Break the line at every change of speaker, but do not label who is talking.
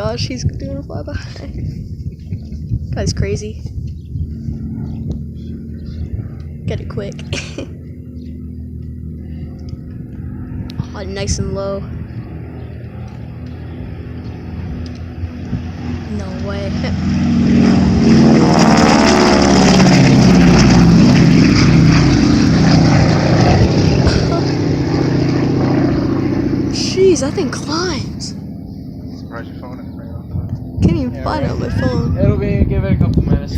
gosh, he's doing a flyby. Guy's crazy. Get it quick. Oh, nice and low. No way. Jeez, that thing climbs.
Surprised your phone isn't ringing off.
Can't even find it on my phone.
It'll be, give it a couple minutes.